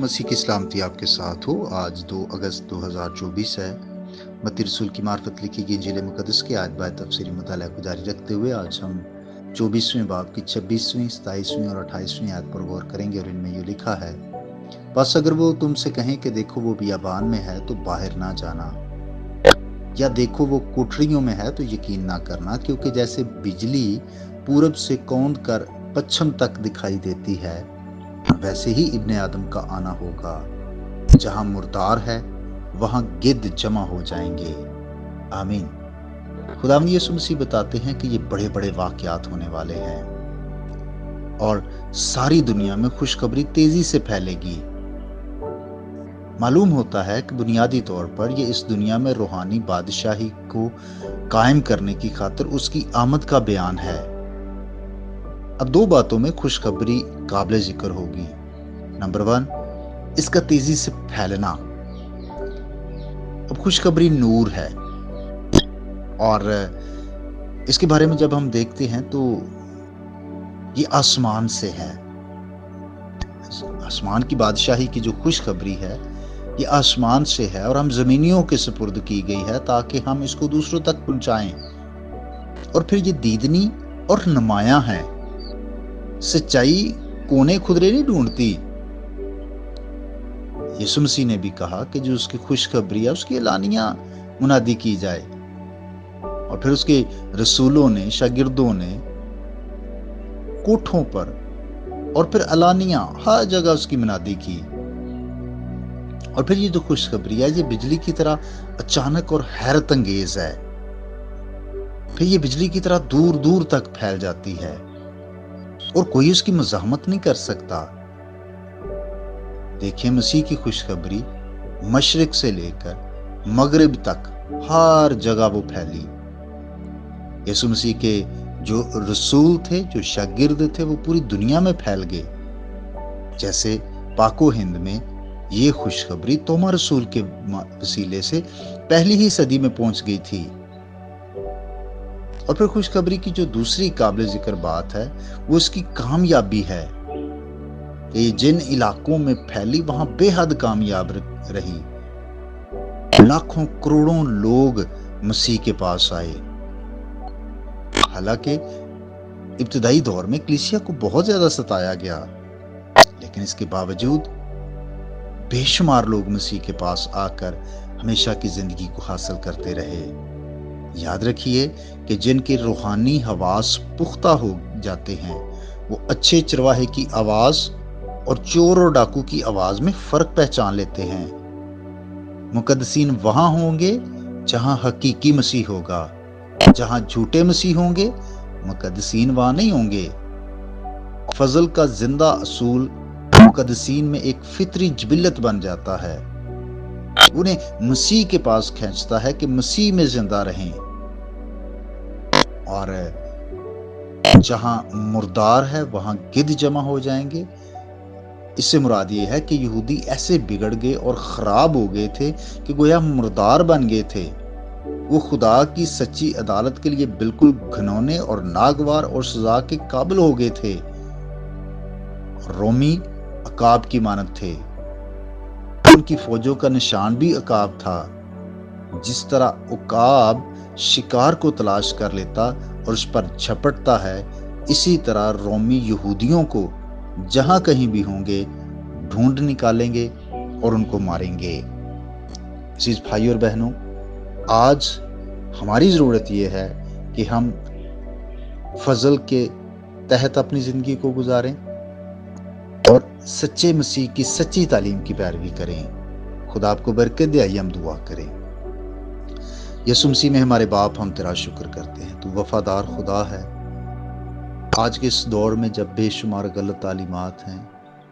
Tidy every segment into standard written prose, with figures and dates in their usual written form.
मसीह की सलामती आपके साथ हो। आज 2 अगस्त 2024 है। मत्ती रसूल की मार्फत लिखी गई इंजील मुक़द्दस के आयत बाय तफसीरी मुताला को जारी रखते हुए आज हम 24वें बाब की 26वीं, 27वीं और 28वीं आयत पर गौर करेंगे और इनमें यूँ लिखा है, बस अगर वो तुमसे कहें कि देखो वो बियाबान में है तो बाहर ना जाना, या देखो वो कोठरियों में है तो यकीन ना करना, क्योंकि जैसे बिजली पूरब से कौंध कर पश्चिम तक दिखाई देती है, वैसे ही इब्ने आदम का आना होगा। जहां मुर्दार है वहां गिद्ध जमा हो जाएंगे। आमीन। खुदावंद यीशु मसीह बताते हैं कि ये बड़े बड़े वाकयात होने वाले हैं और सारी दुनिया में खुशखबरी तेजी से फैलेगी। मालूम होता है कि बुनियादी तौर पर ये इस दुनिया में रूहानी बादशाही को कायम करने की खातिर उसकी आमद का बयान है। अब दो बातों में खुशखबरी काबिल जिक्र होगी। नंबर 1, इसका तेजी से फैलना। अब खुशखबरी नूर है और इसके बारे में जब हम देखते हैं तो ये आसमान से है। आसमान की बादशाही की जो खुशखबरी है ये आसमान से है और हम जमीनियों के सुपुर्द की गई है ताकि हम इसको दूसरों तक पहुंचाएं। और फिर ये दीदनी और नुमायां है। सच्चाई कोने खुदरे नहीं ढूंढती। यीशु मसीह ने भी कहा कि जो उसकी खुशखबरी है उसकी एलानिया मुनादी की जाए, और फिर उसके रसूलों ने, शागिर्दों ने कोठों पर और फिर एलानिया हर जगह उसकी मुनादी की। और फिर ये जो खुशखबरी है ये बिजली की तरह अचानक और हैरत अंगेज है। फिर ये बिजली की तरह दूर दूर तक फैल जाती है और कोई उसकी मज़ाहमत नहीं कर सकता। देखिए, मसीह की खुशखबरी मशरिक से लेकर मगरिब तक हर जगह वो फैली। यीशु मसीह के जो रसूल थे, जो शागिर्द थे, वो पूरी दुनिया में फैल गए। जैसे पाको हिंद में ये खुशखबरी तोमा रसूल के वसीले से पहली ही सदी में पहुंच गई थी। और फिर खुशखबरी की जो दूसरी काबिल जिक्र बात है वो इसकी कामयाबी है। ये जिन इलाकों में फैली वहां बेहद कामयाब रही। लाखों करोड़ों लोग मसीह के पास आए। हालांकि इब्तदाई दौर में कलीसिया को बहुत ज्यादा सताया गया, लेकिन इसके बावजूद बेशुमार लोग मसीह के पास आकर हमेशा की जिंदगी को हासिल करते रहे। याद रखिए कि जिनके रूहानी हवास पुख्ता हो जाते हैं वो अच्छे चरवाहे की आवाज और चोर और डाकू की आवाज में फर्क पहचान लेते हैं। मुकद्दसीन वहां होंगे जहां हकीकी मसीह होगा। जहां झूठे मसीह होंगे मुकद्दसीन वहां नहीं होंगे। फजल का जिंदा असूल मुकद्दसीन में एक फितरी जबिलत बन जाता है। उन्हें मसीह के पास खींचता है कि मसीह में जिंदा रहें। और जहां मुर्दार है वहां गिद्ध जमा हो जाएंगे। इससे मुराद ये है कि यहूदी ऐसे बिगड़ गए और खराब हो गए थे कि गोया मुर्दार बन गए थे। वो खुदा की सच्ची अदालत के लिए बिल्कुल घिनौने और नागवार और सजा के काबिल हो गए थे। रोमी अकाब की मानद थे। उनकी फौजों का निशान भी अकाब था। जिस तरह उकाब शिकार को तलाश कर लेता और उस पर झपटता है, इसी तरह रोमी यहूदियों को जहां कहीं भी होंगे ढूंढ निकालेंगे और उनको मारेंगे। अजीज भाई और बहनों, आज हमारी जरूरत यह है कि हम फजल के तहत अपनी जिंदगी को गुजारें और सच्चे मसीह की सच्ची तालीम की पैरवी करें। खुदा आपको बरकत दे। आइए हम दुआ करें। यीशु मसीह में हमारे बाप, हम तेरा शुक्र करते हैं। तू वफादार खुदा है। आज के इस दौर में जब बेशुमार गलत तालीमात हैं,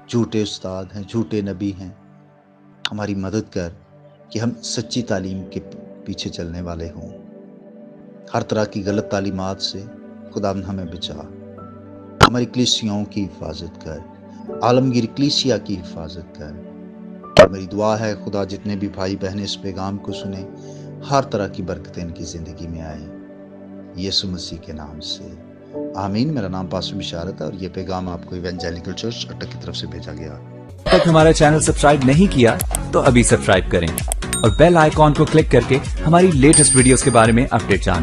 झूठे उस्ताद हैं, झूठे नबी हैं, हमारी मदद कर कि हम सच्ची तालीम के पीछे चलने वाले हों। हर तरह की गलत तालीमात से खुदा हमें बचा। हमारी कलीसियाओं की हिफाजत कर, आलमगीर कलीसिया की हिफाजत कर। और मेरी दुआ है खुदा जितने भी भाई बहन इस पैगाम को सुने, हर तरह की बरकतें इनकी जिंदगी में आए, यीशु मसीह के नाम से, आमीन। मेरा नाम पास्टर बिशारत है और ये पैगाम आपको इवेंजेलिकल चर्च अटक की तरफ से भेजा गया। तक हमारा चैनल सब्सक्राइब नहीं किया तो अभी सब्सक्राइब करें और बेल आइकॉन को क्लिक करके हमारी लेटेस्ट वीडियोस के बारे में अपडेट जानें।